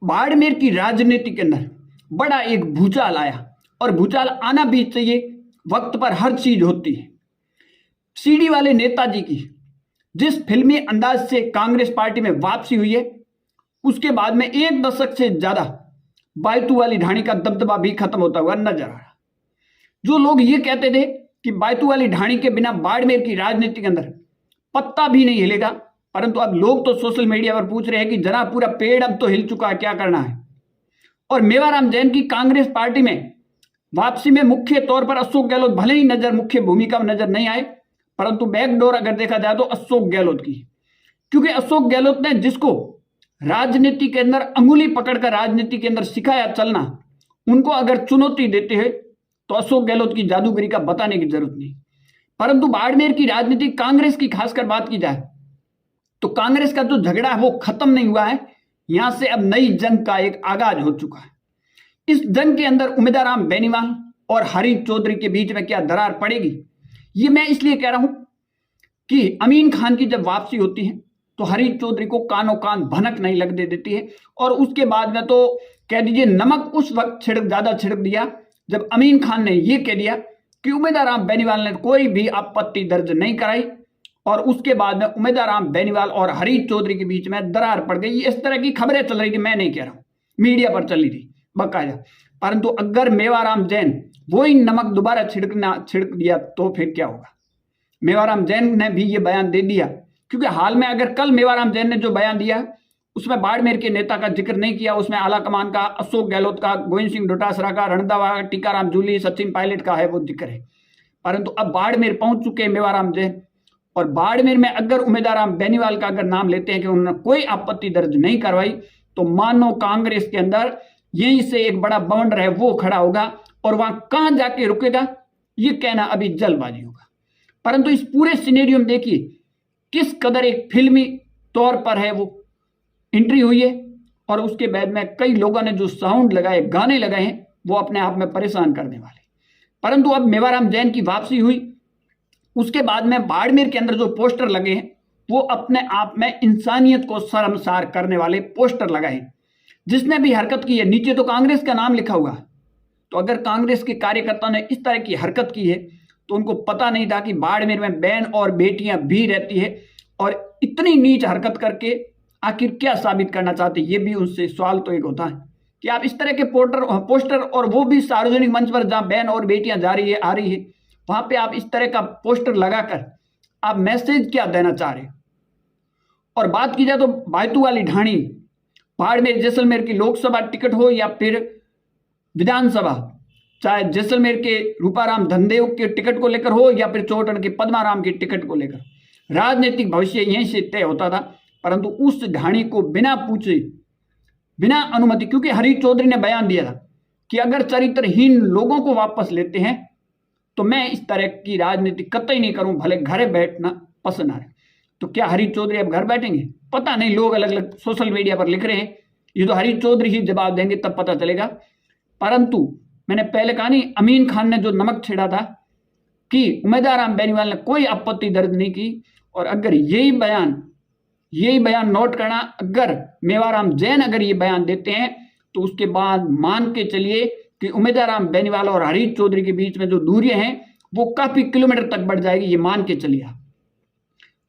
बाड़मेर की राजनीति के अंदर बड़ा एक भूचाल आया और भूचाल आना भी चाहिए, वक्त पर हर चीज होती है। सीडी वाले नेताजी की जिस फिल्मी अंदाज से कांग्रेस पार्टी में वापसी हुई है, उसके बाद में एक दशक से ज्यादा बायतू वाली ढाणी का दबदबा भी खत्म होता हुआ नजर आ रहा। जो लोग ये कहते थे कि बायतू वाली ढाणी के बिना बाड़मेर की राजनीति के अंदर पत्ता भी नहीं हिलेगा, परंतु अब लोग तो सोशल मीडिया पर पूछ रहे हैं कि जना पूरा पेड़ अब तो हिल चुका है, क्या करना है। और मेवाराम जैन की कांग्रेस पार्टी में वापसी में मुख्य तौर पर अशोक गहलोत भले ही मुख्य भूमिका में नजर नहीं आए, परंतु बैकडोर अगर देखा जाए तो अशोक गहलोत की, क्योंकि अशोक गहलोत ने जिसको राजनीति के अंदर अंगुली पकड़कर राजनीति के अंदर सिखाया चलना, उनको अगर चुनौती देते हैं तो अशोक गहलोत की जादूगरी का बताने की जरूरत नहीं। परंतु बाड़मेर की राजनीति कांग्रेस की खासकर बात की जाए तो कांग्रेस का जो झगड़ा है वो खत्म नहीं हुआ है। यहां से अब नई जंग का एक आगाज हो चुका है। इस जंग के अंदर उमेदाराम बेनीवाल और हरी चौधरी के बीच में क्या दरार पड़ेगी, ये मैं इसलिए कह रहा हूं कि अमीन खान की जब वापसी होती है तो हरी चौधरी को कानो कान भनक नहीं लगने देती है, और उसके बाद में तो कह दीजिए नमक उस वक्त ज्यादा छिड़क दिया जब अमीन खान ने यह कह दिया कि उमेदाराम बेनीवाल ने कोई भी आपत्ति दर्ज नहीं कराई, और उसके बाद में उमेदाराम बेनीवाल और हरी चौधरी के बीच में दरार पड़ गई। इस तरह की खबरें चल रही थी, मैं नहीं कह रहा हूं, मीडिया पर चल रही थी बकाया। परंतु अगर मेवाराम जैन वही नमक दोबारा छिड़क दिया तो फिर क्या होगा। मेवाराम जैन ने भी ये बयान दे दिया, क्योंकि हाल में अगर कल मेवाराम जैन ने जो बयान दिया उसमें बाड़मेर के नेता का जिक्र नहीं किया, उसमें आला कमान का, अशोक गहलोत का, गोविंद सिंह डोटासरा का, रणदावा का, टीकाराम जूली, सचिन पायलट का है वो जिक्र है। परंतु अब बाड़मेर पहुंच चुके हैं मेवाराम जैन, और बाड़मेर में अगर उमेदाराम बेनीवाल का अगर नाम लेते हैं कि उन्होंने कोई आपत्ति दर्ज नहीं करवाई, तो मानो कांग्रेस के अंदर यहीं से एक बड़ा बवंडर है वो खड़ा होगा, और वहां कहां जाके रुकेगा ये कहना अभी जल्दबाजी होगा। परंतु इस पूरे सिनेरियो में देखिए किस कदर एक फिल्मी तौर पर है वो एंट्री हुई है, और उसके बाद में कई लोगों ने जो साउंड लगाए, गाने लगाए हैं, वो अपने आप में परेशान करने वाले। परंतु अब मेवाराम जैन की वापसी हुई, उसके बाद में बाड़मेर के अंदर जो पोस्टर लगे हैं वो अपने आप में इंसानियत को शर्मसार करने वाले पोस्टर लगाए हैं। जिसने भी हरकत की है, नीचे तो कांग्रेस का नाम लिखा हुआ है, तो अगर कांग्रेस के कार्यकर्ता ने इस तरह की हरकत की है तो उनको पता नहीं था कि बाड़मेर में बहन और बेटियां भी रहती है, और इतनी नीच हरकत करके आखिर क्या साबित करना चाहते, ये भी उनसे सवाल तो एक होता है कि आप इस तरह के पोस्टर और वो भी सार्वजनिक मंच पर जहां बहन और बेटियां जा रही है, आ रही है, वहां पे आप इस तरह का पोस्टर लगाकर आप मैसेज क्या देना चाह रहे हैं। और बात की जाए तो बायतू वाली ढाणी, बाड़मेर जैसलमेर की लोकसभा टिकट हो या फिर विधानसभा, चाहे जैसलमेर के रूपाराम धनदेव के टिकट को लेकर हो या फिर चौटन के पद्माराम की टिकट को लेकर, राजनीतिक भविष्य यहीं से तय होता था। परंतु उस ढाणी को बिना पूछे, बिना अनुमति, क्योंकि हरी चौधरी ने बयान दिया था कि अगर चरित्रहीन लोगों को वापस लेते हैं तो मैं इस तरह की राजनीति कतई नहीं करूं, भले घर बैठना पसंद आ रहे। तो क्या हरी चौधरी अब घर बैठेंगे, पता नहीं, लोग अलग अलग सोशल मीडिया पर लिख रहे हैं, ये तो हरी चौधरी ही जवाब देंगे तब पता चलेगा। परंतु मैंने पहले कहा नहीं, अमीन खान ने जो नमक छिड़ा था कि उमेदाराम बेनीवाल ने कोई आपत्ति दर्ज नहीं की, और अगर यही बयान नोट करना, अगर मेवाराम जैन अगर ये बयान देते हैं तो उसके बाद मान के चलिए कि उमेदाराम बेनीवाल और हरी चौधरी के बीच में जो दूरियां हैं वो काफी किलोमीटर तक बढ़ जाएगी, ये मान के चलिए।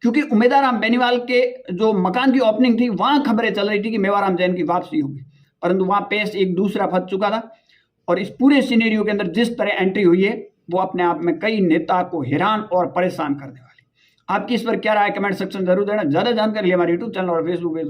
क्योंकि उमेदाराम बेनीवाल के जो मकान की ओपनिंग थी वहां खबरें चल रही थी कि मेवाराम जैन की वापसी होगी, परंतु वहां पेश एक दूसरा फंस चुका था। और इस पूरे सिनेरियो के अंदर जिस तरह एंट्री हुई है वो अपने आप में कई नेता को हैरान और परेशान करने वाली। आपकी इस पर क्या राय, कमेंट सेक्शन जरूर देना। ज्यादा जानकारी लिए हमारे यूट्यूब चैनल और फेसबुक पेज